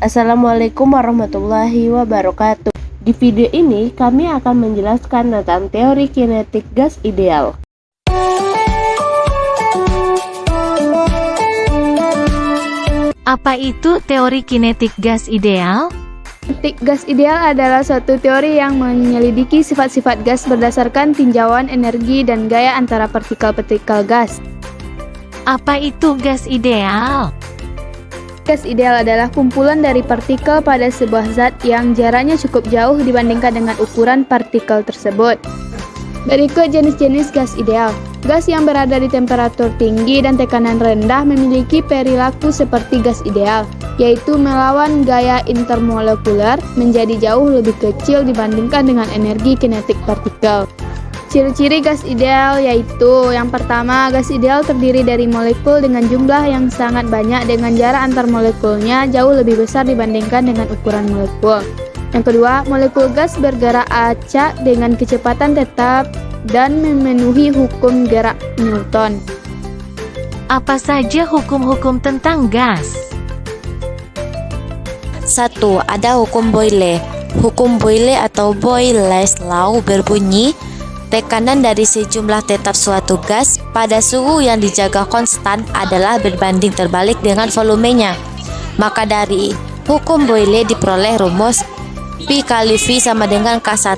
Assalamualaikum warahmatullahi wabarakatuh. Di video ini kami akan menjelaskan tentang teori kinetik gas ideal. Apa itu teori kinetik gas ideal? Kinetik gas ideal adalah suatu teori yang menyelidiki sifat-sifat gas berdasarkan tinjauan energi dan gaya antara partikel-partikel gas. Apa itu gas ideal? Gas ideal adalah kumpulan dari partikel pada sebuah zat yang jaraknya cukup jauh dibandingkan dengan ukuran partikel tersebut. Berikut jenis-jenis gas ideal. Gas yang berada di temperatur tinggi dan tekanan rendah memiliki perilaku seperti gas ideal, yaitu melawan gaya intermolekuler menjadi jauh lebih kecil dibandingkan dengan energi kinetik partikel. Ciri-ciri gas ideal yaitu: yang pertama, gas ideal terdiri dari molekul dengan jumlah yang sangat banyak dengan jarak antar molekulnya jauh lebih besar dibandingkan dengan ukuran molekul. Yang kedua, molekul gas bergerak acak dengan kecepatan tetap dan memenuhi hukum gerak Newton. Apa saja hukum-hukum tentang gas? 1. Ada hukum Boyle. Hukum Boyle atau Boyle's Law berbunyi, tekanan dari sejumlah tetap suatu gas pada suhu yang dijaga konstan adalah berbanding terbalik dengan volumenya. Maka dari hukum Boyle diperoleh rumus P kali V sama dengan K1.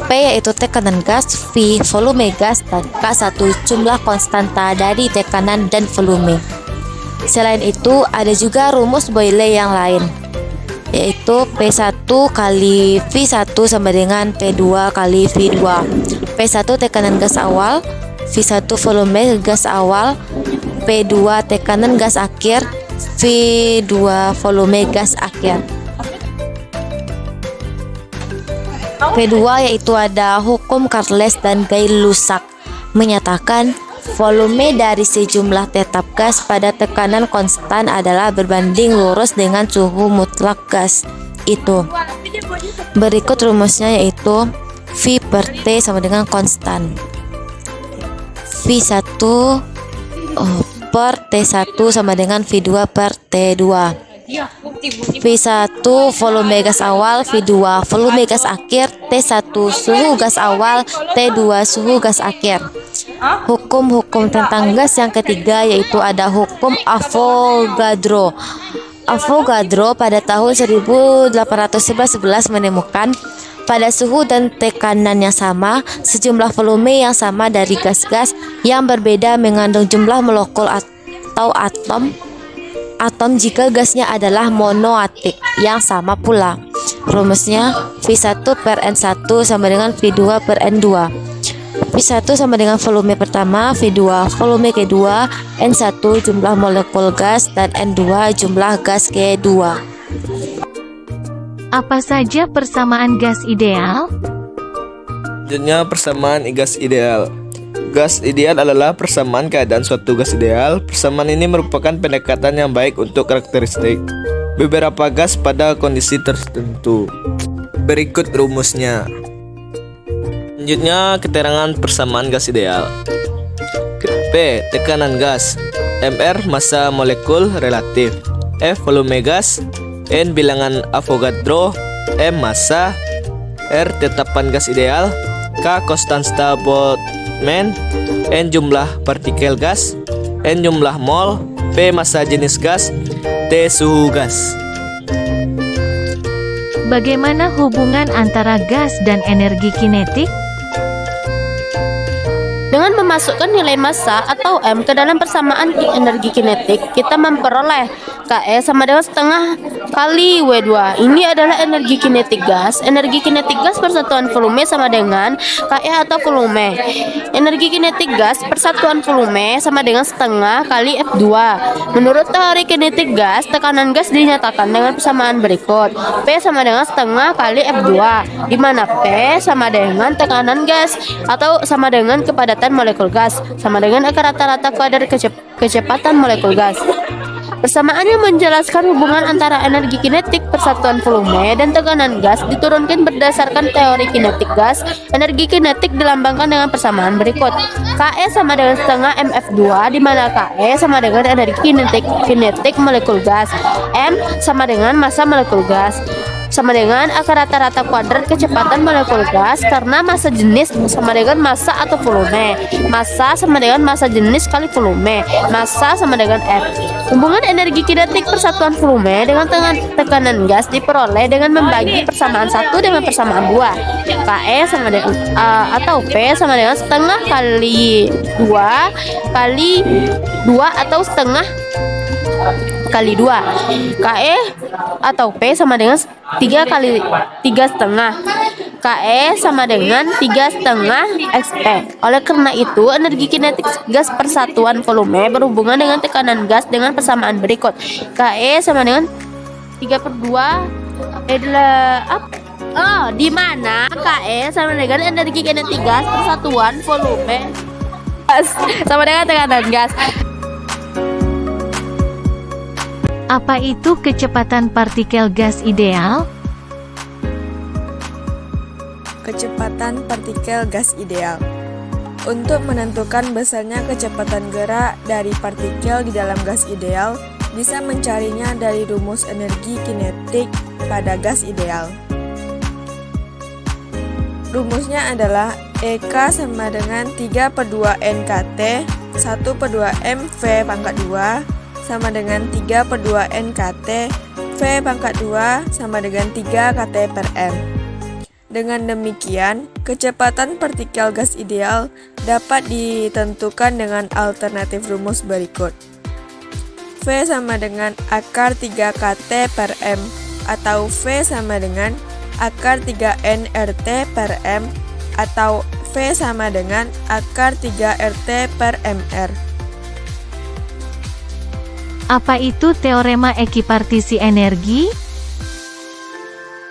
P yaitu tekanan gas, V volume gas, dan K1 jumlah konstanta dari tekanan dan volume. Selain itu, ada juga rumus Boyle yang lain, yaitu P1 kali V1 sama dengan P2 kali V2. P1 tekanan gas awal, V1 volume gas awal, P2 tekanan gas akhir, V2 volume gas akhir. P2 yaitu ada hukum Carles dan Gay-Lussac menyatakan volume dari sejumlah tetap gas pada tekanan konstan adalah berbanding lurus dengan suhu mutlak gas itu. Berikut rumusnya yaitu V per T sama dengan konstan. V1 per T1 sama dengan V2 per T2. V1 volume gas awal, V2 volume gas akhir, T1 suhu gas awal, T2 suhu gas akhir. Hukum-hukum tentang gas yang ketiga yaitu ada hukum Avogadro. Avogadro pada tahun 1811 menemukan pada suhu dan tekanan yang sama, sejumlah volume yang sama dari gas-gas yang berbeda mengandung jumlah molekul atau atom jika gasnya adalah monoatik yang sama pula. Rumusnya V1 per N1 sama dengan V2 per N2. V1 sama dengan volume pertama, V2 volume kedua, N1 jumlah molekul gas, dan N2 jumlah gas kedua. Apa saja persamaan gas ideal? Selanjutnya, persamaan gas ideal. Gas ideal adalah persamaan keadaan suatu gas ideal. Persamaan ini merupakan pendekatan yang baik untuk karakteristik beberapa gas pada kondisi tertentu. Berikut rumusnya. Selanjutnya, keterangan persamaan gas ideal. P. Tekanan gas. Mr. Massa molekul relatif. F. Volume gas. N. Bilangan Avogadro. M. Massa. R. Tetapan gas ideal. K. Konstanta Boltzmann. N. Jumlah partikel gas. N. Jumlah mol. P. Massa jenis gas. T. Suhu gas. Bagaimana hubungan antara gas dan energi kinetik? Dengan memasukkan nilai massa atau M ke dalam persamaan energi kinetik, kita memperoleh KE sama dengan setengah kali W2. Ini adalah energi kinetik gas. Energi kinetik gas persatuan volume sama dengan KE atau volume. Energi kinetik gas persatuan volume sama dengan setengah kali F2. Menurut teori kinetik gas, tekanan gas dinyatakan dengan persamaan berikut. P sama dengan setengah kali F2, di mana P sama dengan tekanan gas atau sama dengan kepadatan kecepatan molekul gas sama dengan akar rata-rata kadar kecepatan molekul gas. Persamaannya menjelaskan hubungan antara energi kinetik, persatuan volume, dan tekanan gas diturunkan berdasarkan teori kinetik gas. Energi kinetik dilambangkan dengan persamaan berikut. Ke sama dengan setengah mf2, di mana Ke sama dengan energi kinetik molekul gas. M sama dengan massa molekul gas, sama dengan akar rata-rata kuadrat kecepatan molekul gas, karena massa jenis sama dengan massa atau volume. Massa sama dengan massa jenis kali volume. Massa sama dengan F. Hubungan energi kinetik persatuan volume dengan tekanan gas diperoleh dengan membagi persamaan 1 dengan persamaan 2. Ke sama dengan atau P sama dengan setengah kali 2 kali 2 atau setengah kali 2. Ke atau P sama dengan 3 kali 3 setengah. Ke sama dengan 3 setengah XP. Oleh karena itu, energi kinetik gas persatuan volume berhubungan dengan tekanan gas dengan persamaan berikut. Ke sama dengan 3/2 di mana Ke sama dengan energi kinetik gas persatuan volume gas sama dengan tekanan gas. Apa itu kecepatan partikel gas ideal? Kecepatan partikel gas ideal. Untuk menentukan besarnya kecepatan gerak dari partikel di dalam gas ideal, bisa mencarinya dari rumus energi kinetik pada gas ideal. Rumusnya adalah EK sama dengan 3/2 NKT 1/2 MV pangkat 2 sama dengan 3/2 NKT V pangkat 2 sama dengan 3 kT per M. Dengan demikian, kecepatan partikel gas ideal dapat ditentukan dengan alternatif rumus berikut. V sama dengan akar 3 kT per M atau V sama dengan akar 3 nRT per M atau V sama dengan akar 3 RT per MR. Apa itu teorema ekipartisi energi?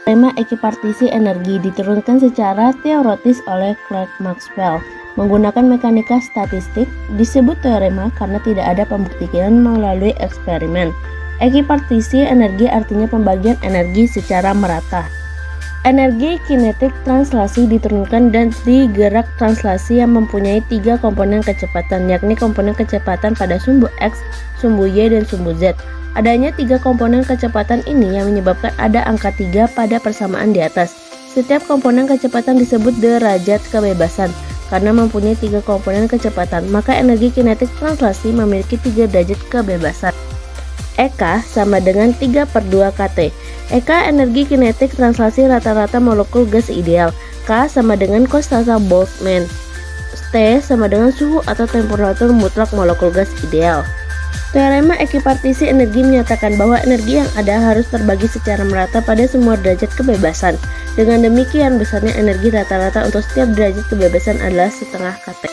Teorema ekipartisi energi diturunkan secara teoretis oleh Clerk Maxwell. Menggunakan mekanika statistik, disebut teorema karena tidak ada pembuktian melalui eksperimen. Ekipartisi energi artinya pembagian energi secara merata. Energi kinetik translasi diturunkan dari gerak translasi yang mempunyai 3 komponen kecepatan, yakni komponen kecepatan pada sumbu X, sumbu Y, dan sumbu Z. Adanya 3 komponen kecepatan ini yang menyebabkan ada angka 3 pada persamaan di atas. Setiap komponen kecepatan disebut derajat kebebasan. Karena mempunyai 3 komponen kecepatan, maka energi kinetik translasi memiliki 3 derajat kebebasan. EK sama dengan 3/2 kT. EK energi kinetik translasi rata-rata molekul gas ideal. K sama dengan konstanta Boltzmann. T sama dengan suhu atau temperatur mutlak molekul gas ideal. Teorema ekipartisi energi menyatakan bahwa energi yang ada harus terbagi secara merata pada semua derajat kebebasan. Dengan demikian, besarnya energi rata-rata untuk setiap derajat kebebasan adalah setengah kT.